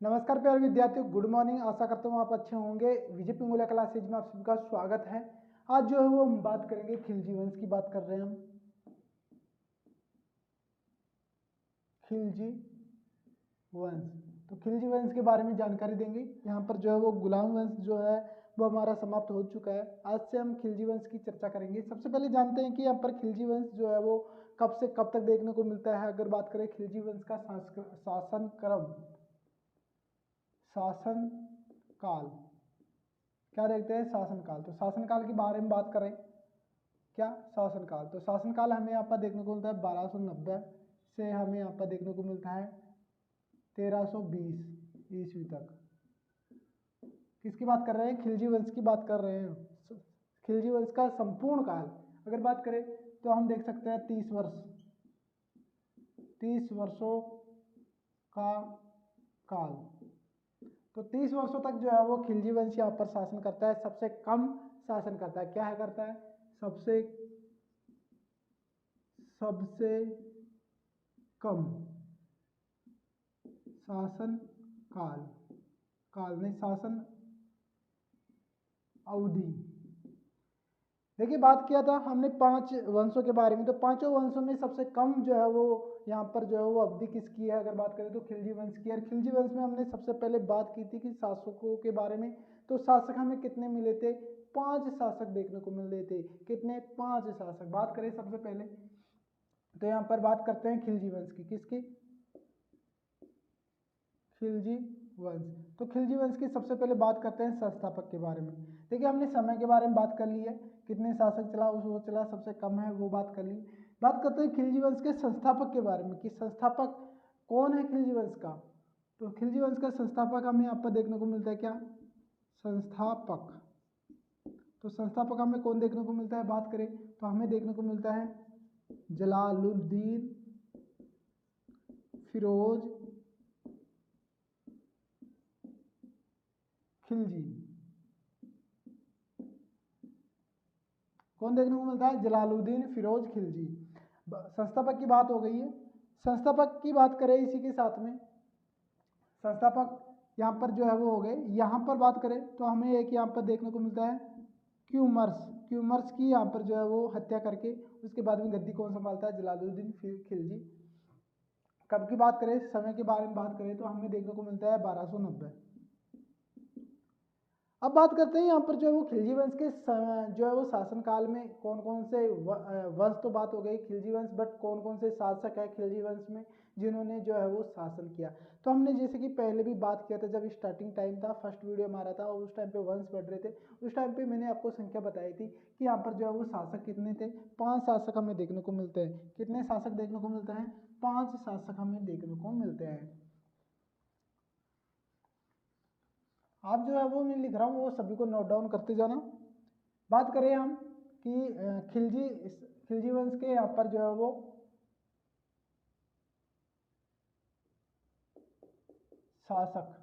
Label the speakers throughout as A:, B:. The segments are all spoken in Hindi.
A: नमस्कार प्यारे विद्यार्थियों, गुड मॉर्निंग। आशा करता हूँ आप अच्छे होंगे। विजय पिंगुला क्लासेज में आप सभी का स्वागत है। आज जो है वो हम बात करेंगे खिलजी वंश की। बात कर रहे हैं हम खिलजी वंश। तो खिलजी वंश के बारे में जानकारी देंगे। यहाँ पर जो है वो गुलाम वंश जो है वो हमारा समाप्त हो चुका है। आज से हम खिलजी वंश की चर्चा करेंगे। सबसे पहले जानते हैं कि यहाँ पर खिलजी वंश जो है वो कब से कब तक देखने को मिलता है। अगर बात करें खिलजी वंश का शासन क्रम, शासन काल, क्या देखते हैं शासनकाल। तो शासनकाल के बारे में बात करें, क्या शासनकाल, तो शासनकाल हमें यहाँ पर देखने को मिलता है 1290 से हमें यहाँ पर देखने को मिलता है 1320 ईस्वी तक। किसकी बात कर रहे हैं? खिलजी वंश की बात कर रहे हैं। खिलजी वंश का संपूर्ण काल अगर बात करें तो हम देख सकते हैं 30 वर्ष, 30 वर्षों का काल। तो 30 वर्षों तक जो है वो खिलजी वंश यहाँ पर शासन करता है। सबसे कम शासन करता है। क्या है करता है? सबसे कम शासन काल, काल नहीं, शासन अवधि। देखिए, बात किया था हमने 5 वंशों के बारे में। तो पांचों वंशों में सबसे कम जो है वो यहाँ पर जो है वो अवधि किसकी है? अगर बात करें तो खिलजी वंश की है। खिलजी वंश में हमने सबसे पहले बात की थी कि शासकों के बारे में। तो शासक हमें कितने मिले थे? 5 शासक देखने को मिले थे। कितने? 5 शासक। बात करें सबसे पहले तो यहाँ पर बात करते हैं खिलजी वंश की। किसकी? खिलजी वंश। तो खिलजी वंश की सबसे पहले बात करते हैं संस्थापक के बारे में। देखिए, हमने समय के बारे में बात कर ली है, कितने शासक चला, वो चला सबसे कम है, वो बात कर ली। बात करते हैं खिलजी वंश के संस्थापक के बारे में कि संस्थापक कौन है खिलजी वंश का। तो खिलजी वंश का संस्थापक हमें यहाँ पर देखने को मिलता है। क्या? संस्थापक। तो संस्थापक हमें कौन देखने को मिलता है? बात करें तो हमें देखने को मिलता है जलालुद्दीन फिरोज खिलजी। कौन देखने को मिलता है? जलालुद्दीन फिरोज खिलजी। संस्थापक की बात हो गई है। संस्थापक की बात करें इसी के साथ में, संस्थापक यहाँ पर जो है वो हो गए। यहाँ पर बात करें तो हमें एक यहाँ पर देखने को मिलता है क्यूमर्स। क्यूमर्स की यहाँ पर जो है वो हत्या करके उसके बाद में गद्दी कौन संभालता है? जलालुद्दीन खिलजी। कब की बात करें, समय के बारे में बात करें तो हमें देखने को मिलता है 1290। अब बात करते हैं यहाँ पर जो है वो खिलजी वंश के जो है वो शासनकाल में कौन कौन से वंश। तो बात हो गई खिलजी वंश, बट कौन कौन से शासक है खिलजी वंश में जिन्होंने जो है वो शासन किया। तो हमने जैसे कि पहले भी बात किया था, जब स्टार्टिंग टाइम था, फर्स्ट वीडियो हमारा था और उस टाइम पे वंश बढ़ रहे थे। उस टाइम पे मैंने आपको संख्या बताई थी कि यहाँ पर जो है वो शासक कितने थे? 5 शासक हमें देखने को मिलते हैं। कितने शासक देखने को मिलते हैं? 5 शासक हमें देखने को मिलते हैं। आप जो है वो मैं लिख रहा हूँ वो सभी को नोट डाउन करते जाना। बात करें हम कि खिलजी वंश के यहाँ पर जो है वो शासक,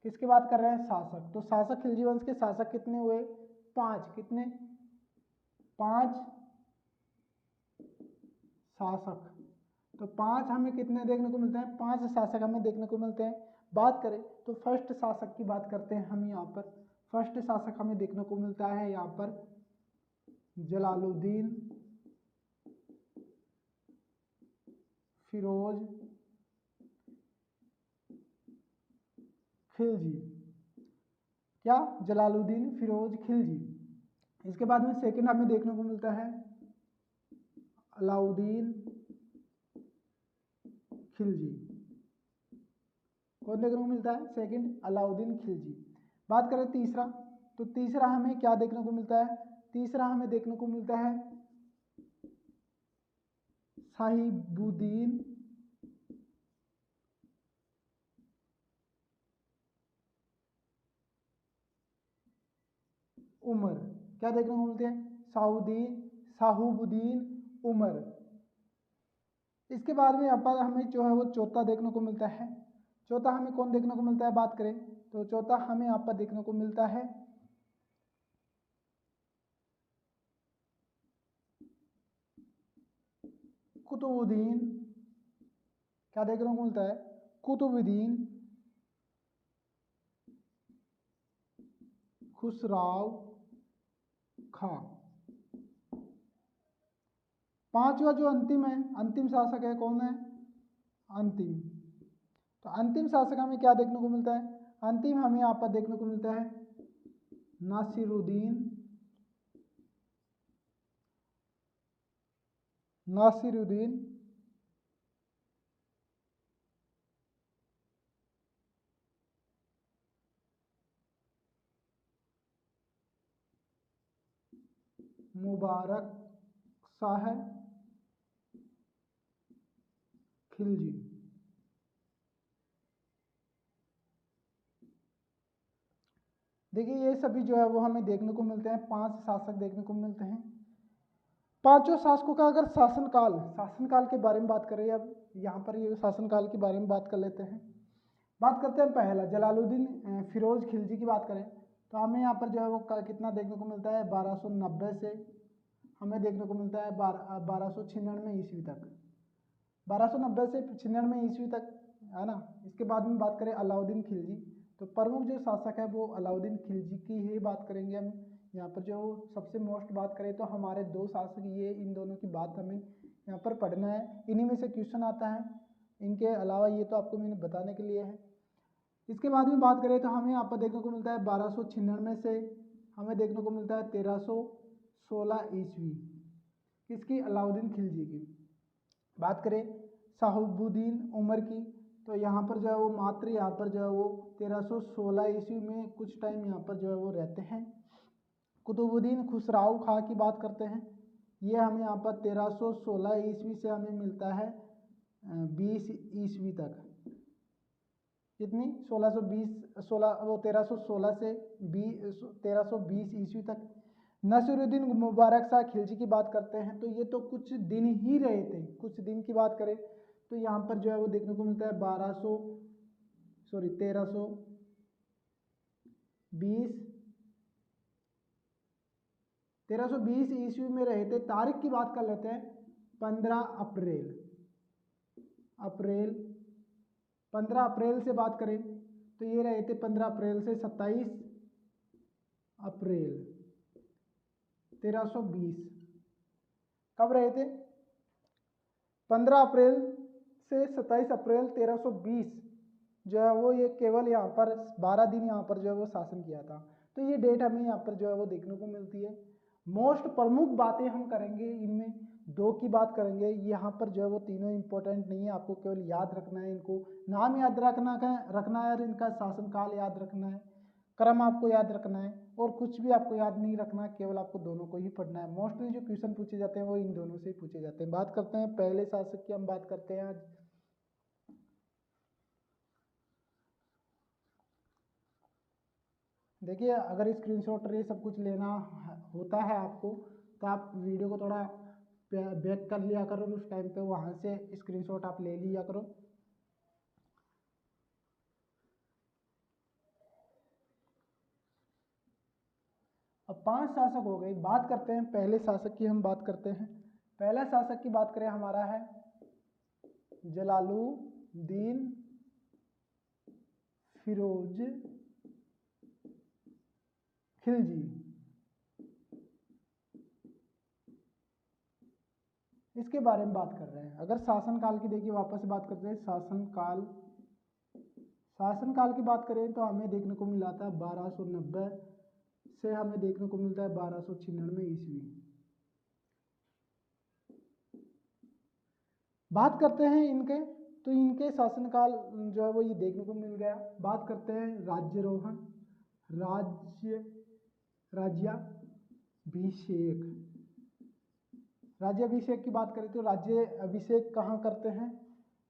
A: किसकी बात कर रहे हैं? शासक। तो शासक, खिलजी वंश के शासक कितने हुए? 5। कितने? 5 शासक। तो 5 हमें कितने देखने को मिलते हैं? 5 शासक हमें देखने को मिलते हैं। बात करें तो फर्स्ट शासक की बात करते हैं हम यहाँ पर। फर्स्ट शासक हमें देखने को मिलता है यहाँ पर जलालुद्दीन फिरोज खिलजी। क्या? जलालुद्दीन फिरोज खिलजी। इसके बाद में सेकंड हमें देखने को मिलता है अलाउद्दीन खिलजी। कौन देखने को मिलता है? सेकंड अलाउद्दीन खिलजी। बात करें तीसरा, तो तीसरा हमें क्या देखने को मिलता है? तीसरा हमें देखने को मिलता है साहिबुद्दीन उमर। क्या देखने को मिलते हैं? साहुबुद्दीन उमर। इसके बाद में यहाँ पर हमें जो है वो चौथा देखने को मिलता है। चौथा हमें कौन देखने को मिलता है? बात करें तो चौथा हमें यहाँ पर देखने को मिलता है कुतुबुद्दीन। क्या देखने को मिलता है? कुतुबुद्दीन खुसराव खां। पांचवा जो अंतिम है, अंतिम शासक है, कौन है? अंतिम। तो अंतिम शासक हमें क्या देखने को मिलता है? अंतिम हमें यहाँ पर देखने को मिलता है नासिरुद्दीन मुबारक शाह खिलजी। देखिए ये सभी जो है वो हमें देखने को मिलते हैं, 5 शासक देखने को मिलते हैं। पांचों शासकों का अगर शासनकाल के बारे में बात करें, अब यहाँ पर ये शासनकाल के बारे में बात कर लेते हैं। बात करते हैं पहला जलालुद्दीन फिरोज खिलजी की बात करें तो हमें यहाँ पर जो है वो कितना देखने को मिलता है? 1290 से हमें देखने को मिलता है 1296 ईस्वी तक, 1290 से 96 ईस्वी तक, है ना। इसके बाद में बात करें अलाउद्दीन खिलजी, तो प्रमुख जो शासक है वो अलाउद्दीन खिलजी की ही बात करेंगे हम। यहाँ पर जो सबसे मोस्ट बात करें तो हमारे 2 शासक, ये इन दोनों की बात हमें यहाँ पर पढ़ना है, इन्हीं में से क्वेश्चन आता है। इनके अलावा ये तो आपको मैंने बताने के लिए है। इसके बाद में बात करें तो हमें यहाँ पर देखने को मिलता है 1296 से हमें देखने को मिलता है 1316 ईस्वी, किसकी? अलाउद्दीन खिलजी की। बात करें शहाबुद्दीन उमर की, तो यहाँ पर जो है वो मात्र यहाँ पर जो है वो 1316 ईस्वी में कुछ टाइम यहाँ पर जो है वो रहते हैं। कुतुबुद्दीन खुसराव खां की बात करते हैं, ये हमें यहाँ पर 1316 ईस्वी से हमें मिलता है 20 ईस्वी तक। कितनी? 1316 से 1320 ईस्वी तक। नसीरुद्दीन मुबारक शाह खिलजी की बात करते हैं तो ये तो कुछ दिन ही रहे थे। कुछ दिन की बात करें तो यहाँ पर जो है वो देखने को मिलता है 1320 ईस्वी में रहे थे। तारीख की बात कर लेते हैं, 15 अप्रैल से बात करें तो ये रहे थे 15 अप्रैल से 27 अप्रैल 1320। कब रहे थे? 15 अप्रैल से 27 अप्रैल 1320 जो है वो ये केवल यहाँ पर 12 दिन यहाँ पर जो है वो शासन किया था। तो ये डेट हमें यहाँ पर जो है वो देखने को मिलती है। मोस्ट प्रमुख बातें हम करेंगे, इनमें 2 की बात करेंगे। यहाँ पर जो है वो तीनों इंपॉर्टेंट नहीं है, आपको केवल याद रखना है, इनको नाम याद रखना है और इनका शासनकाल याद रखना है, क्रम आपको याद रखना है, और कुछ भी आपको याद नहीं रखना, केवल आपको दोनों को ही पढ़ना है। मोस्टली जो क्वेश्चन पूछे जाते हैं वो इन दोनों से ही पूछे जाते हैं। बात करते हैं पहले शासक की, हम बात करते हैं आज। देखिए अगर स्क्रीनशॉट ये सब कुछ लेना होता है आपको तो आप वीडियो को थोड़ा बैक कर लिया करो, उस टाइम पे वहाँ से स्क्रीनशॉट आप ले लिया करो। अब 5 शासक हो गए। बात करते हैं पहले शासक की, हम बात करते हैं। पहला शासक की बात करें हमारा है जलालुद्दीन फिरोज खिलजी। इसके बारे में बात कर रहे हैं। अगर शासनकाल की देखिए वापस से बात करते हैं, शासनकाल की बात करें तो हमें देखने को मिला था 1290 से हमें देखने को मिलता है 1296 ईस्वी। बात करते हैं इनके, तो इनके शासनकाल जो है वो ये देखने को मिल गया। बात करते हैं राज्याभिषेक राज्याभिषेक की बात करें तो राज्य अभिषेक कहाँ करते हैं?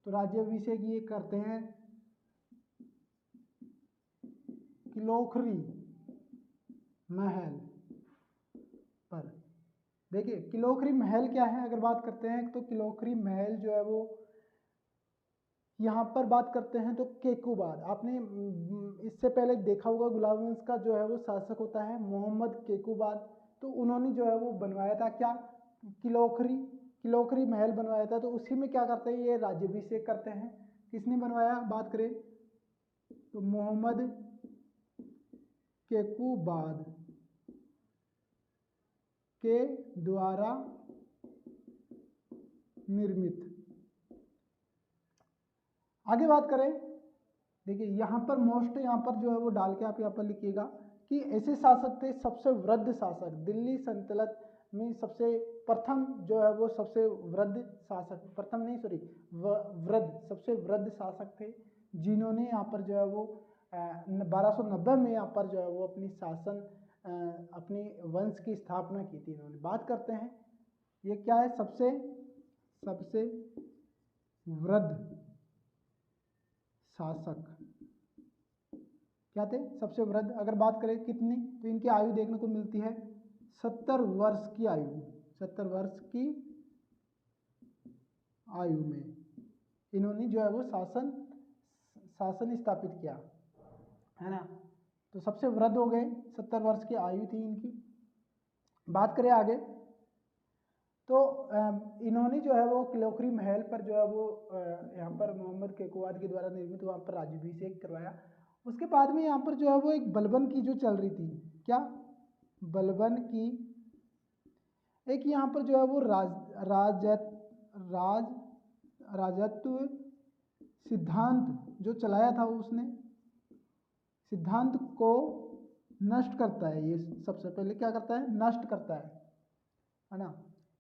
A: तो राज्याभिषेक ये करते हैं किलोखरी महल पर। देखिए किलोखरी महल क्या है अगर बात करते हैं तो किलोखरी महल जो है वो यहाँ पर बात करते हैं तो केकुबाद। आपने इससे पहले देखा होगा गुलाब वंश का जो है वो शासक होता है मोहम्मद केकुबाद, तो उन्होंने जो है वो बनवाया था क्या? किलोखरी महल बनवाया था। तो उसी में क्या करते हैं, ये राज्याभिषेक करते हैं। किसने बनवाया? बात करें तो मोहम्मद केकुबाद के द्वारा निर्मित। आगे बात करें, देखिए यहाँ पर मोस्ट यहाँ पर जो है वो डाल के आप यहाँ पर लिखिएगा कि ऐसे शासक थे, सबसे वृद्ध शासक दिल्ली सल्तनत में सबसे प्रथम जो है वो सबसे वृद्ध शासक, प्रथम नहीं सॉरी वृद्ध, सबसे वृद्ध शासक थे जिन्होंने यहाँ पर जो है वो 1290 में यहाँ पर जो है वो अपनी शासन अपनी वंश की स्थापना की थी इन्होंने। बात करते हैं ये क्या है, सबसे वृद्ध शासक क्या थे, सबसे वृद्ध। अगर बात करें कितनी, तो इनकी आयु देखने को मिलती है 70 वर्ष की आयु, 70 वर्ष की आयु में इन्होंने जो है वो शासन स्थापित किया, है ना। तो सबसे वृद्ध हो गए, 70 वर्ष की आयु थी इनकी। बात करें आगे, तो इन्होंने जो है वो किलोखरी महल पर जो है वो यहाँ पर मोहम्मद केकुबाद के द्वारा निर्मित वहाँ पर राज्याभिषेक करवाया। उसके बाद में यहाँ पर जो है वो एक बलबन की जो चल रही थी, क्या बलबन की, एक यहाँ पर जो है वो राजत्व सिद्धांत जो चलाया था, उसने सिद्धांत को नष्ट करता है। ये सबसे पहले क्या करता है, नष्ट करता है ना।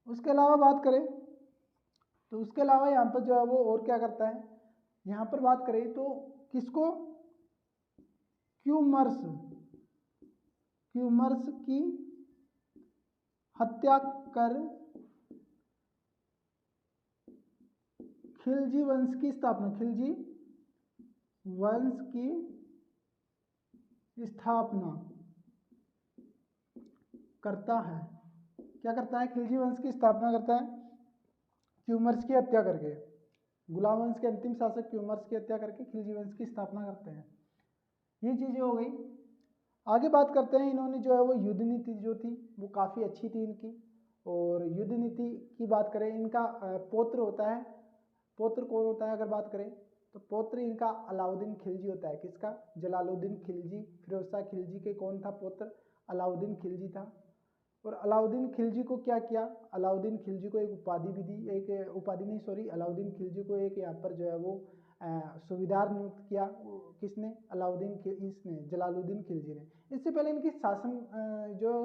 A: उसके अलावा बात करें तो उसके अलावा यहाँ पर जो है वो और क्या करता है, यहाँ पर बात करें तो किसको, क्यूमर्स की हत्या कर खिलजी वंश की स्थापना, खिलजी वंश की स्थापना करता है। क्या करता है, खिलजी वंश की स्थापना करता है क्यूमर्स की हत्या करके। गुलाम वंश के अंतिम शासक क्यूमर्स की हत्या करके खिलजी वंश की स्थापना करते हैं। ये चीजें हो गई। आगे बात करते हैं, इन्होंने जो है वो युद्ध नीति जो थी वो काफ़ी अच्छी थी इनकी। और युद्ध नीति की बात करें, इनका पौत्र होता है, पौत्र कौन होता है अगर बात करें तो पौत्र इनका अलाउद्दीन खिलजी होता है। किसका, जलालुद्दीन खिलजी, फिरोज शाह खिलजी के कौन था पौत्र, अलाउद्दीन खिलजी था। और अलाउद्दीन खिलजी को क्या किया, अलाउद्दीन खिलजी को एक उपाधि भी दी, एक उपाधि नहीं सॉरी अलाउद्दीन खिलजी को एक यहाँ पर जो है वो सूबेदार नियुक्त किया। किसने, इसने जलालुद्दीन खिलजी ने। इससे पहले इनकी शासन जो है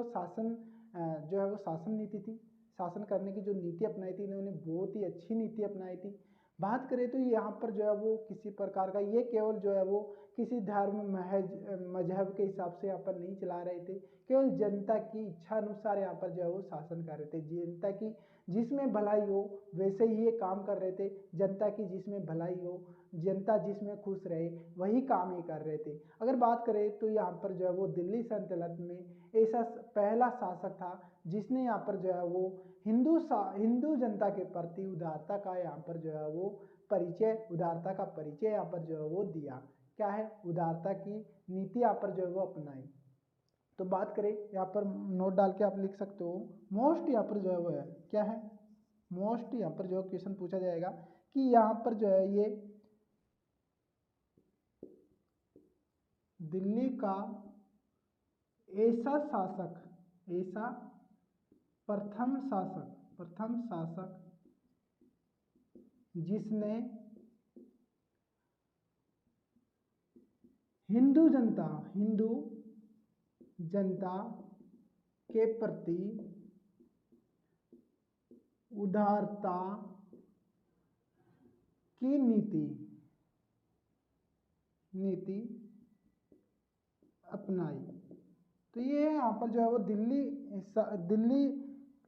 A: वो शासन नीति थी, शासन करने की जो नीति अपनाई थी इन्होंने बहुत ही अच्छी नीति अपनाई थी। बात करें तो यहाँ पर जो है वो किसी प्रकार का, ये केवल जो है वो किसी धर्म मजहब के हिसाब से यहाँ पर नहीं चला रहे थे, केवल जनता की इच्छा अनुसार यहाँ पर जो है वो शासन कर रहे थे। जनता की जिसमें भलाई हो वैसे ही ये काम कर रहे थे, जनता की जिसमें भलाई हो, जनता जिसमें खुश रहे वही काम ये कर रहे थे। अगर बात करें तो यहाँ पर जो है वो दिल्ली सल्तनत में ऐसा पहला शासक था जिसने यहाँ पर जो है वो हिंदू जनता के प्रति उदारता का यहाँ पर जो है वो परिचय, उदारता का परिचय यहाँ पर जो है वो दिया। क्या है, उदारता की नीति यहाँ पर जो है वो अपनाई। तो बात करें यहाँ पर नोट डाल के आप लिख सकते हो, मोस्ट यहाँ पर जो है वो है, क्या है, मोस्ट यहाँ पर जो क्वेश्चन पूछा जाएगा कि यहाँ पर जो है ये दिल्ली का ऐसा शासक, ऐसा प्रथम शासक जिसने हिंदू जनता के प्रति उदारता की नीति अपनाई। तो ये यहाँ पर जो है वो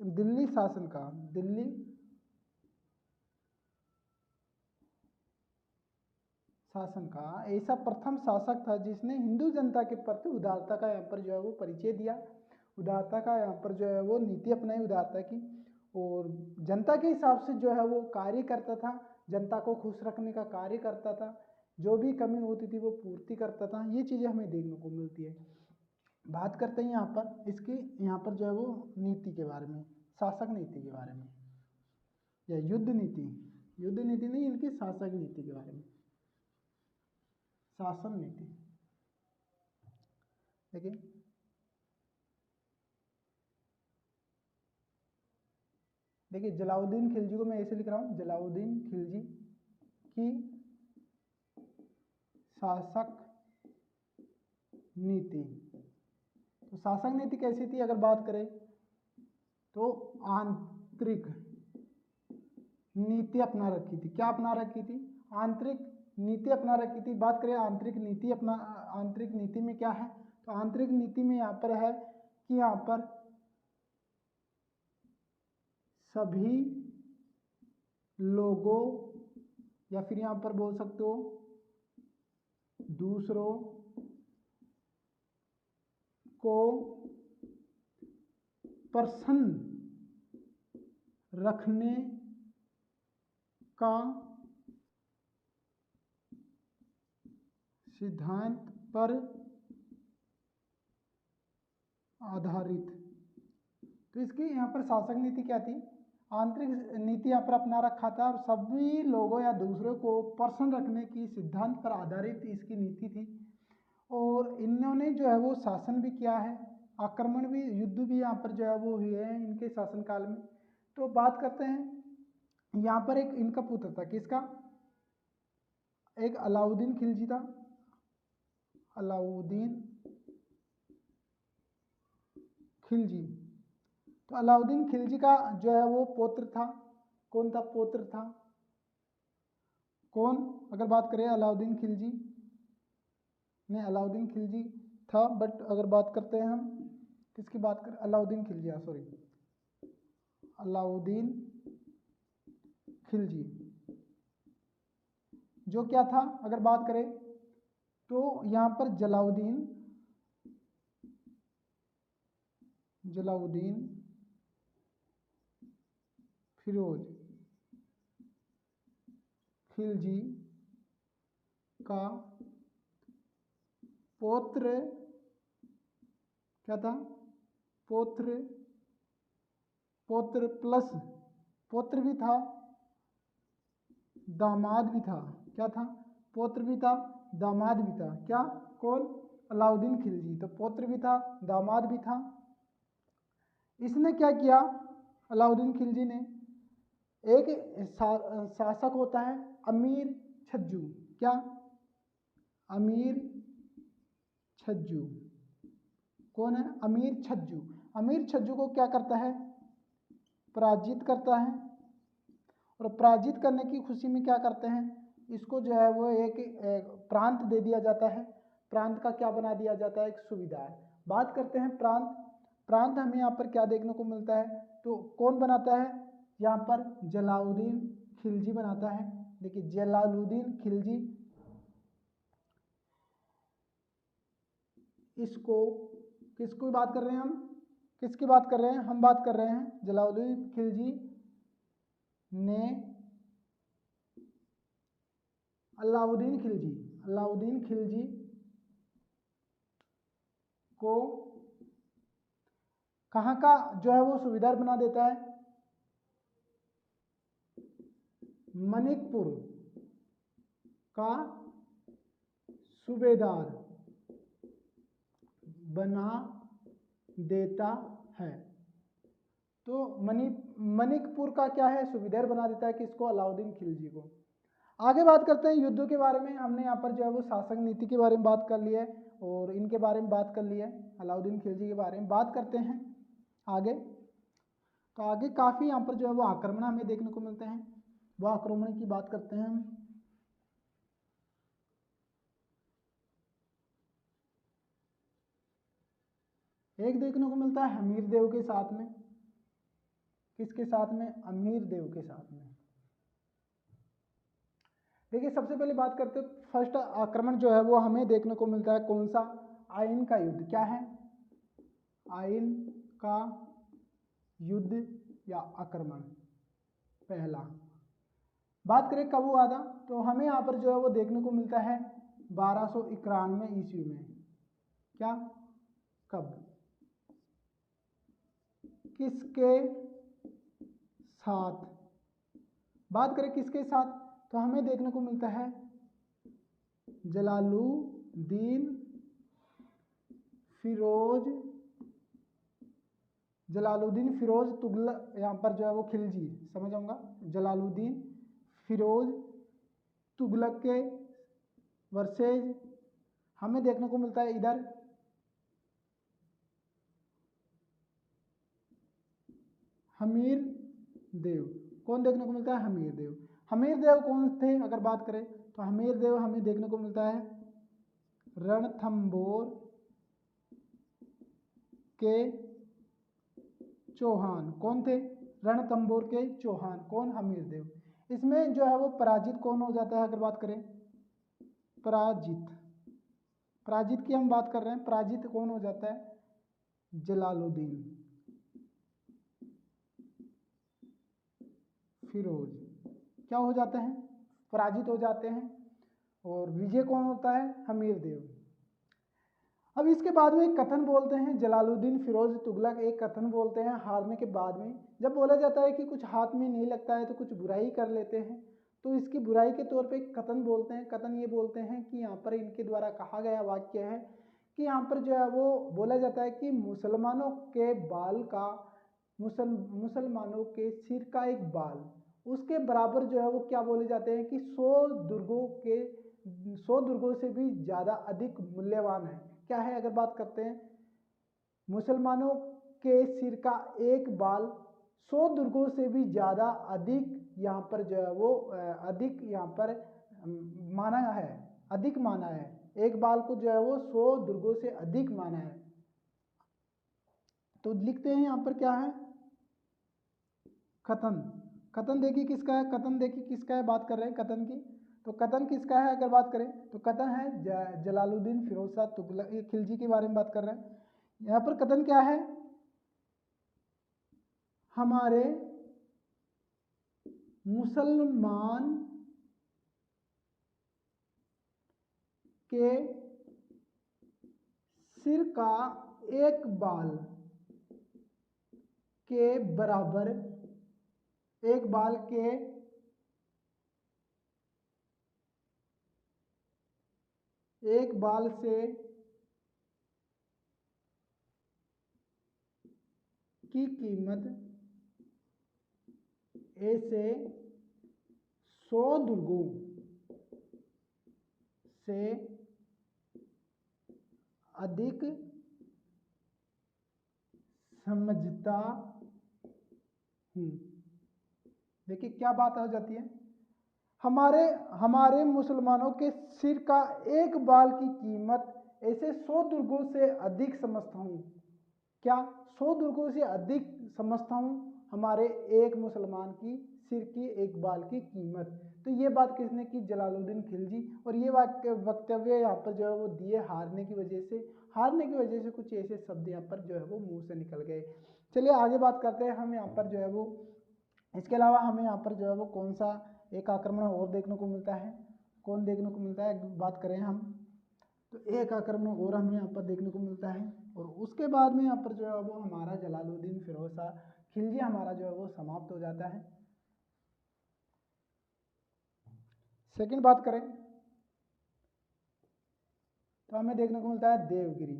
A: दिल्ली शासन का, दिल्ली शासन का ऐसा प्रथम शासक था जिसने हिंदू जनता के प्रति उदारता का यहाँ पर जो है वो परिचय दिया, उदारता का यहाँ पर जो है वो नीति अपनाई उदारता की, और जनता के हिसाब से जो है वो कार्य करता था, जनता को खुश रखने का कार्य करता था, जो भी कमी होती थी वो पूर्ति करता था। ये चीज़ें हमें देखने को मिलती है। बात करते हैं यहाँ पर इसकी, यहाँ पर जो है वो नीति के बारे में, शासक नीति के बारे में, या युद्ध नीति नहीं, इनकी शासक नीति के बारे में, शासन नीति। देखिए जलालुद्दीन खिलजी को मैं ऐसे लिख रहा हूँ, जलालुद्दीन खिलजी की शासक नीति। तो शासक नीति कैसी थी अगर बात करें तो आंतरिक नीति अपना रखी थी। क्या अपना रखी थी? आंतरिक नीति अपना रखी थी। बात करें आंतरिक नीति में क्या है, तो आंतरिक नीति में यहाँ पर है कि यहाँ पर सभी लोगों या फिर यहाँ पर बोल सकते हो दूसरों को प्रसन्न रखने का सिद्धांत पर आधारित। तो इसकी यहाँ पर शासक नीति क्या थी? आंतरिक नीति यहाँ पर अपना रखा था और सभी लोगों या दूसरों को प्रसन्न रखने की सिद्धांत पर आधारित इसकी नीति थी। और इन्होंने जो है वो शासन भी किया है, आक्रमण भी, युद्ध भी यहाँ पर जो है वो हुए हैं इनके शासनकाल में। तो बात करते हैं यहाँ पर एक इनका पुत्र था, किसका? एक अलाउद्दीन खिलजी था, अलाउद्दीन खिलजी। तो अलाउद्दीन खिलजी का जो है वो पौत्र था, कौन था? पौत्र था कौन? अगर बात करें अलाउद्दीन खिलजी ने, अलाउद्दीन खिलजी था, बट अगर बात करते हैं हम किसकी बात करें, अलाउद्दीन खिलजी, सॉरी अलाउद्दीन खिलजी जो क्या था अगर बात करें तो यहाँ पर जलालुद्दीन फिरोज खिलजी का पौत्र क्या था? पौत्र प्लस पौत्र भी था, दामाद भी था। क्या था? पौत्र भी था, दामाद भी था। क्या? कौन? अलाउद्दीन खिलजी। तो पौत्र भी था, दामाद भी था। इसने क्या किया अलाउद्दीन खिलजी ने? एक शासक होता है अमीर छज्जू। क्या? अमीर छज्जू। कौन है? अमीर छज्जू। अमीर छज्जू को क्या करता है? पराजित करता है। और पराजित करने की खुशी में क्या करते हैं? इसको जो है वो एक प्रांत दे दिया जाता है। प्रांत का क्या बना दिया जाता है? एक सुविधा है। बात करते हैं प्रांत हमें यहाँ पर क्या देखने को मिलता है? तो कौन बनाता है? यहाँ पर जलालुद्दीन खिलजी बनाता है। देखिए जलालुद्दीन खिलजी इसको किसको बात कर रहे हैं हम? किसकी बात कर रहे हैं? हम बात कर रहे हैं जलालुद्दीन खिलजी ने अलाउद्दीन खिलजी को कहाँ का जो है वो सूबेदार बना देता है? मनिकपुर का सूबेदार बना देता है। तो मनिकपुर का क्या है? सूबेदार बना देता है किसको? अलाउद्दीन खिलजी को। आगे बात करते हैं युद्धों के बारे में। हमने यहाँ पर जो है वो शासक नीति के बारे में बात कर ली है और इनके बारे में बात कर ली है, अलाउद्दीन खिलजी के बारे में बात करते हैं आगे। तो आगे काफ़ी यहाँ पर जो है वो आक्रमण हमें देखने को मिलते हैं, वो आक्रमण की बात करते हैं हम। एक देखने को मिलता है हमीर देव के साथ में। किसके साथ में? अमीर देव के साथ में। देखिए सबसे पहले बात करते हैं, फर्स्ट आक्रमण जो है वो हमें देखने को मिलता है कौन सा? आइन का युद्ध। क्या है? आइन का युद्ध या आक्रमण पहला। बात करें कब हुआ था, तो हमें यहाँ पर जो है वो देखने को मिलता है 1291 ईस्वी में। क्या? कब? किसके साथ? बात करें किसके साथ, तो हमें देखने को मिलता है जलालुद्दीन फिरोज जलालुद्दीन फिरोज तुगलक, यहाँ पर जो है वो खिलजी, समझ आऊंगा, जलालुद्दीन फिरोज तुगलक के वर्सेज हमें देखने को मिलता है इधर हमीर देव। कौन देखने को मिलता है? हमीर देव। हमीर देव कौन थे अगर बात करें तो हमीर देव हमें देखने को मिलता है रणथंभौर के चौहान। कौन थे? रणथंभौर के चौहान। कौन? हमीर देव। इसमें जो है वो पराजित कौन हो जाता है अगर बात करें? पराजित। पराजित की हम बात कर रहे हैं, पराजित कौन हो जाता है? जलालुद्दीन फिरोज क्या हो जाते हैं? पराजित हो जाते हैं। और विजय कौन होता है? हमीर देव। अब इसके बाद में एक कथन बोलते हैं, जलालुद्दीन फिरोज तुगलक एक कथन बोलते हैं हारने के बाद में, जब बोला जाता है कि कुछ हाथ में नहीं लगता है तो कुछ बुराई कर लेते हैं, तो इसकी बुराई के तौर पे एक कथन बोलते हैं। कथन ये बोलते हैं कि यहाँ पर इनके द्वारा कहा गया वाक्य है कि यहाँ पर जो है वो बोला जाता है कि मुसलमानों के बाल का, मुसलमानों के सिर का एक बाल उसके बराबर जो है वो क्या बोले जाते हैं कि 100 दुर्गों से भी ज़्यादा अधिक मूल्यवान है। क्या है अगर बात करते हैं? मुसलमानों के सिर का एक बाल 100 दुर्गों से भी ज़्यादा अधिक यहाँ पर जो है वो अधिक यहाँ पर माना है, अधिक माना है। एक बाल को जो है वो 100 दुर्गों से अधिक माना है। तो लिखते हैं यहाँ पर क्या है? कथन। कथन देखिए किसका है? कथन देखिए किसका है, बात कर रहे हैं कथन की। तो कथन किसका है अगर बात करें तो कथन है जलालुद्दीन फिरोज शाह तुगलक खिलजी के बारे में बात कर रहे हैं। यहाँ पर कथन क्या है? हमारे मुसलमान के सिर का एक बाल के बराबर, एक बाल के एक बाल से की कीमत ऐसे 100 दुर्गों से अधिक समझता हूँ। देखिए क्या बात हो जाती है? हमारे हमारे मुसलमानों के सिर का एक बाल की कीमत ऐसे 100 दुर्गों से अधिक समझता हूँ। क्या? 100 दुर्गों से अधिक समझता हूँ हमारे एक मुसलमान की सिर की एक बाल की कीमत। तो ये बात किसने की? जलालुद्दीन खिलजी। और ये वक्तव्य यहाँ पर जो है वो दिए हारने की वजह से, हारने की वजह से कुछ ऐसे शब्द यहाँ पर जो है वो मुंह से निकल गए। चलिए आगे बात करते हैं हम यहाँ पर जो है वो, इसके अलावा हमें यहाँ पर जो है वो कौन सा एक आक्रमण और देखने को मिलता है? कौन देखने को मिलता है बात करें हम तो एक आक्रमण और हमें यहाँ पर देखने को मिलता है। और उसके बाद में यहाँ पर जो है वो हमारा जलालुद्दीन फिरोज शाह खिलजी हमारा जो है वो समाप्त हो जाता है। सेकंड बात करें तो हमें देखने को मिलता है देवगिरी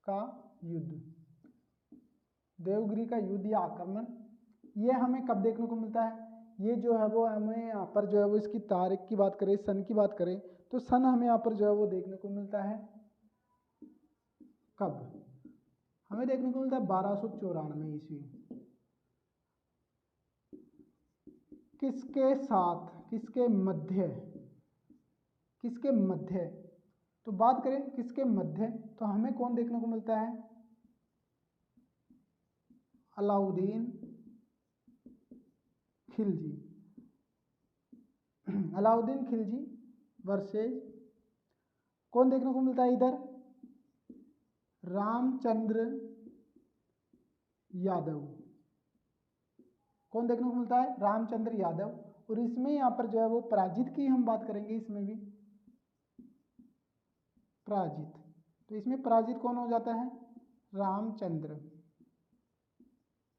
A: का युद्ध। देवगिरी का युद्ध या आक्रमण ये हमें कब देखने को मिलता है? ये जो है वो हमें यहाँ पर जो है वो इसकी तारीख की बात करें, सन की बात करें तो सन हमें यहाँ पर जो है वो देखने को मिलता है कब? हमें देखने को मिलता है 1294 ईस्वी। किसके साथ? किसके मध्य? किसके मध्य? तो बात करें किसके मध्य तो हमें कौन देखने को मिलता है? अलाउद्दीन खिलजी। अलाउद्दीन खिलजी वर्सेज कौन देखने को मिलता है इधर? रामचंद्र यादव। कौन देखने को मिलता है? रामचंद्र यादव। और इसमें यहाँ पर जो है वो पराजित की हम बात करेंगे, इसमें भी पराजित। तो इसमें पराजित कौन हो जाता है? रामचंद्र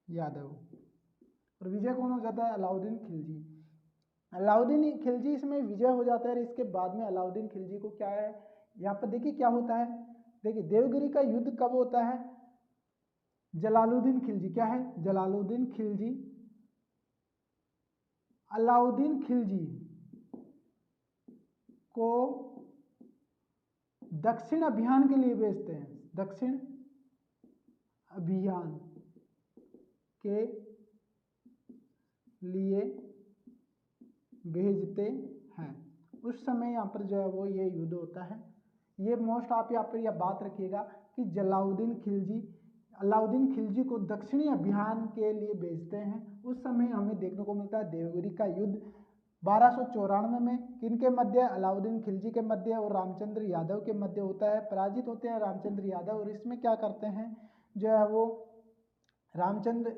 A: यादव। और विजय कौन हो जाता है? अलाउद्दीन खिलजी। अलाउद्दीन खिलजी इसमें विजय हो जाता है। और इसके बाद में अलाउद्दीन खिलजी को क्या है यहाँ पर देखिए क्या होता है, देखिए देवगिरी का युद्ध कब होता है, जलालुद्दीन खिलजी, क्या है, जलालुद्दीन खिलजी अलाउद्दीन खिलजी को दक्षिण अभियान के लिए भेजते हैं, दक्षिण अभियान के लिए भेजते हैं। उस समय यहाँ पर जो है वो ये युद्ध होता है। ये मोस्ट आप यहाँ पर यह बात रखिएगा कि अलाउद्दीन खिलजी को दक्षिणी अभियान के लिए भेजते हैं। उस समय हमें देखने को मिलता है देवगिरी का युद्ध 1294 में किनके मध्य, अलाउद्दीन खिलजी के मध्य और रामचंद्र यादव के मध्य होता है। पराजित होते हैं रामचंद्र यादव, और इसमें क्या करते हैं जो है वो रामचंद्र,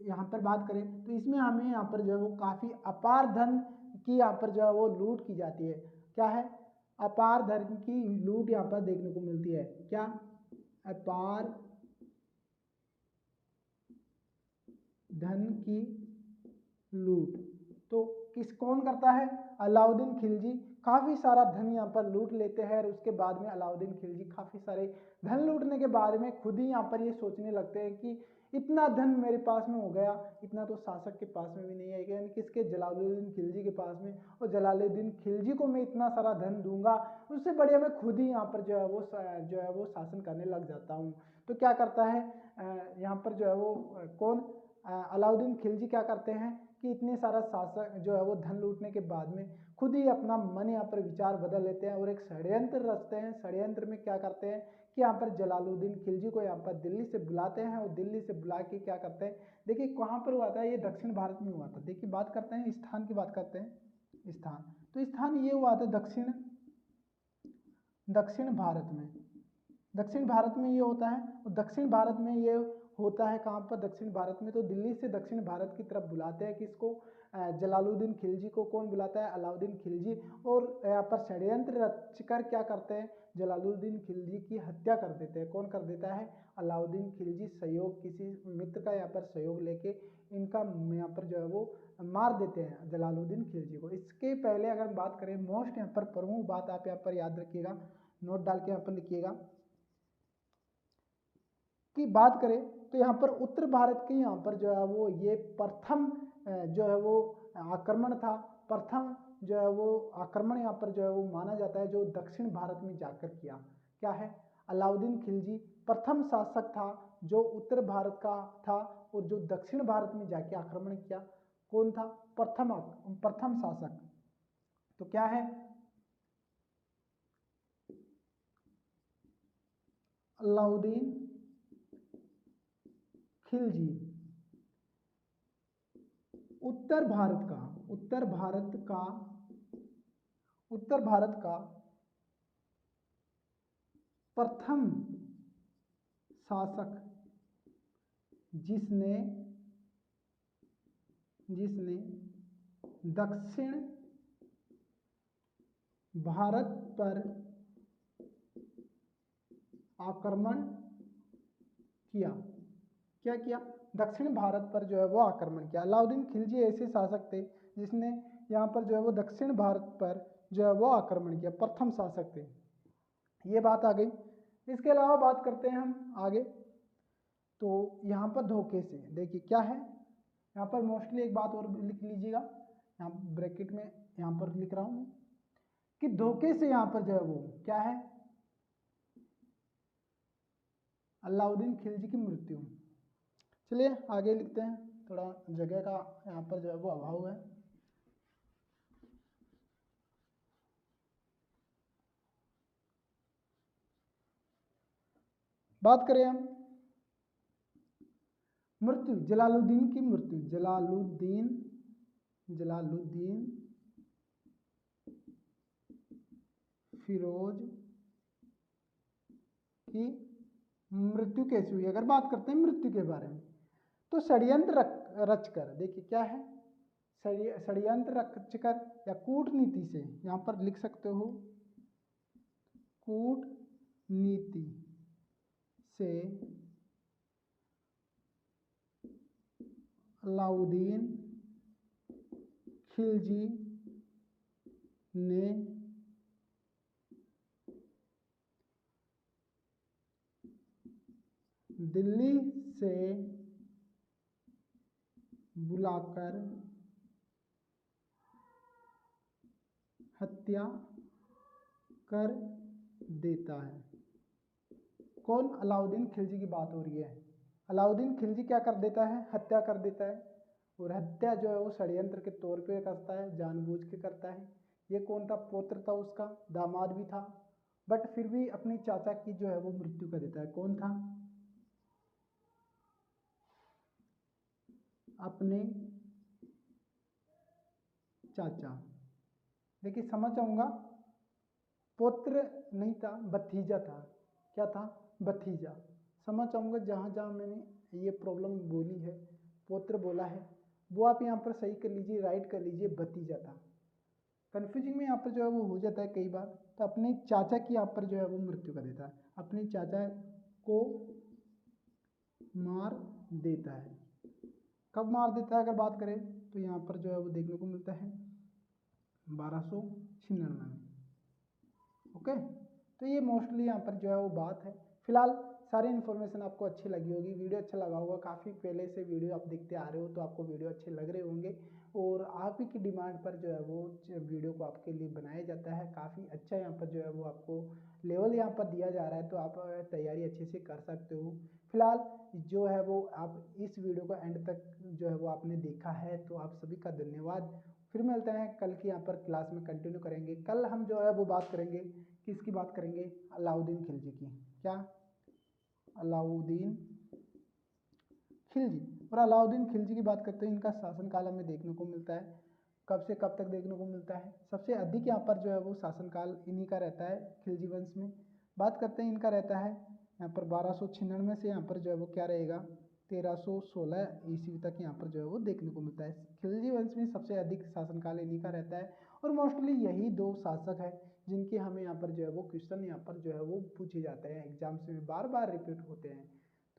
A: यहाँ पर बात करें तो इसमें हमें यहाँ पर जो है वो काफ़ी अपार धन की यहाँ पर जो है वो लूट की जाती है। क्या है, अपार धन की लूट यहाँ पर देखने को मिलती है। क्या, अपार धन की लूट। तो कौन करता है, अलाउद्दीन खिलजी काफ़ी सारा धन यहाँ पर लूट लेते हैं, और उसके बाद में अलाउद्दीन खिलजी काफ़ी सारे धन लूटने के बाद में खुद ही यहाँ पर ये सोचने लगते हैं कि इतना धन मेरे पास में हो गया, इतना तो शासक के पास में भी नहीं है, यानी किसके, जलालुद्दीन खिलजी के पास में, और जलालुद्दीन खिलजी को मैं इतना सारा धन दूंगा, उससे बढ़िया मैं खुद ही यहाँ पर जो है वो शासन करने लग जाता हूँ। तो क्या करता है यहाँ पर जो है वो कौन, अलाउद्दीन खिलजी क्या करते हैं कि इतने सारा शासक जो है वो धन लूटने के बाद में खुद ही अपना मन यहाँ पर विचार बदल लेते हैं और एक षड्यंत्र रचते हैं। षड्यंत्र में क्या करते हैं कि यहाँ पर जलालुद्दीन खिलजी को यहाँ पर दिल्ली से बुलाते हैं, और दिल्ली से बुला के क्या करते हैं, देखिए कहाँ पर हुआ था, ये दक्षिण भारत में हुआ था। देखिए बात करते हैं स्थान की, बात करते हैं स्थान, तो स्थान ये हुआ था दक्षिण भारत में। दक्षिण भारत में ये होता है, और दक्षिण भारत में ये होता है कहाँ पर, दक्षिण भारत में। तो दिल्ली से दक्षिण भारत की तरफ बुलाते हैं किसको, जलालुद्दीन खिलजी को। कौन बुलाता है, अलाउद्दीन खिलजी। और यहाँ पर षड्यंत्र रचकर क्या करते हैं, जलालुद्दीन खिलजी की हत्या कर देते हैं। कौन कर देता है, अलाउद्दीन खिलजी सहयोग, किसी मित्र का यहाँ पर सहयोग लेके इनका यहाँ पर जो है वो मार देते हैं जलालुद्दीन खिलजी को। इसके पहले अगर बात करें, मोस्ट यहाँ पर प्रमुख बात आप यहाँ पर याद रखिएगा, नोट डाल के यहाँ पर लिखिएगा की बात करें तो यहाँ पर उत्तर भारत के यहाँ पर जो है वो ये प्रथम जो है वो आक्रमण था। प्रथम जो है वो आक्रमण यहाँ पर जो है वो माना जाता है जो दक्षिण भारत में जाकर किया। क्या है, अलाउद्दीन खिलजी प्रथम शासक था जो उत्तर भारत का था, और जो दक्षिण भारत में जाके आक्रमण किया कौन था, प्रथम शासक। तो क्या है, अलाउद्दीन खिलजी उत्तर भारत का प्रथम शासक जिसने दक्षिण भारत पर आक्रमण किया। क्या किया, दक्षिण भारत पर जो है वो आक्रमण किया। अलाउद्दीन खिलजी ऐसे शासक थे जिसने यहाँ पर जो है वो दक्षिण भारत पर जो है वो आक्रमण किया, प्रथम शासक थे। ये बात आ गई। इसके अलावा बात करते हैं हम आगे, तो यहाँ पर धोखे से देखिए क्या है, यहाँ पर मोस्टली एक बात और लिख लीजिएगा, यहाँ ब्रैकेट में यहाँ पर लिख रहा हूँ कि धोखे से यहाँ पर जो है वो क्या है, अलाउद्दीन खिलजी की मृत्यु। चलिए आगे लिखते हैं, थोड़ा जगह का यहाँ पर जो है वो अभाव है। बात करें हम मृत्यु, जलालुद्दीन की मृत्यु, जलालुद्दीन फिरोज की मृत्यु कैसे हुई। अगर बात करते हैं मृत्यु के बारे में, तो षड्यंत्र रचकर, देखिए क्या है, षड्यंत्र रचकर या कूटनीति से, यहाँ पर लिख सकते हो कूटनीति से अलाउद्दीन खिलजी ने दिल्ली से बुलाकर हत्या कर देता है। कौन? अलाउद्दीन खिलजी की बात हो रही है। अलाउद्दीन खिलजी क्या कर देता है? हत्या कर देता है। और हत्या जो है वो षड्यंत्र के तौर पे करता है, जानबूझ के करता है। ये कौन था? पुत्र था उसका, दामाद भी था, बट फिर भी अपनी चाचा की जो है वो मृत्यु कर देता है। कौन था? अपने चाचा। देखिए समझ आऊंगा, पुत्र नहीं था, भतीजा था। क्या था? भतीजा। समझ आऊंगा, जहां जहां मैंने ये प्रॉब्लम बोली है, पुत्र बोला है, वो आप यहाँ पर सही कर लीजिए, राइट कर लीजिए, भतीजा था। कन्फ्यूजिंग में यहाँ पर जो है वो हो जाता है कई बार। तो अपने चाचा की यहाँ पर जो है वो मृत्यु कर देता है, अपने चाचा को मार देता है। कब मार देता है अगर बात करें तो यहाँ पर जो है वो देखने को मिलता है 1296 में। ओके, तो ये मोस्टली यहाँ पर जो है वो बात है। फिलहाल सारी इन्फॉर्मेशन आपको अच्छी लगी होगी, वीडियो अच्छा लगा होगा। काफ़ी पहले से वीडियो आप देखते आ रहे हो तो आपको वीडियो अच्छे लग रहे होंगे, और आप ही की डिमांड पर जो है वो वीडियो को आपके लिए बनाया जाता है। काफ़ी अच्छा यहाँ पर जो है वो आपको लेवल यहाँ पर दिया जा रहा है, तो आप तैयारी अच्छे से कर सकते हो। फिलहाल जो है वो आप इस वीडियो को एंड तक जो है वो आपने देखा है, तो आप सभी का धन्यवाद। फिर मिलते हैं कल की यहाँ पर क्लास में, कंटिन्यू करेंगे। कल हम जो है वो बात करेंगे, किसकी बात करेंगे? अलाउद्दीन खिलजी की। क्या? अलाउद्दीन खिलजी। और अलाउद्दीन खिलजी की बात करते हैं, इनका शासनकाल हमें देखने को मिलता है कब से कब तक देखने को मिलता है? सबसे अधिक यहाँ पर जो है वो शासनकाल इन्हीं का रहता है खिलजी वंश में। बात करते हैं, इनका रहता है यहाँ पर 1296 से यहाँ पर जो है वो क्या रहेगा, 1316 ईस्वी तक यहाँ पर जो है वो देखने को मिलता है। खिलजी वंश में सबसे अधिक शासनकाल इन्हीं का रहता है, और मोस्टली यही दो शासक है जिनके हमें यहाँ पर जो है वो क्वेश्चन यहाँ पर जो है वो पूछे जाते हैं, एग्जाम्स में बार बार रिपीट होते हैं।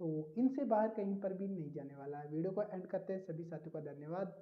A: तो इनसे बाहर कहीं पर भी नहीं जाने वाला है। वीडियो को एंड करते हैं, सभी साथियों का धन्यवाद।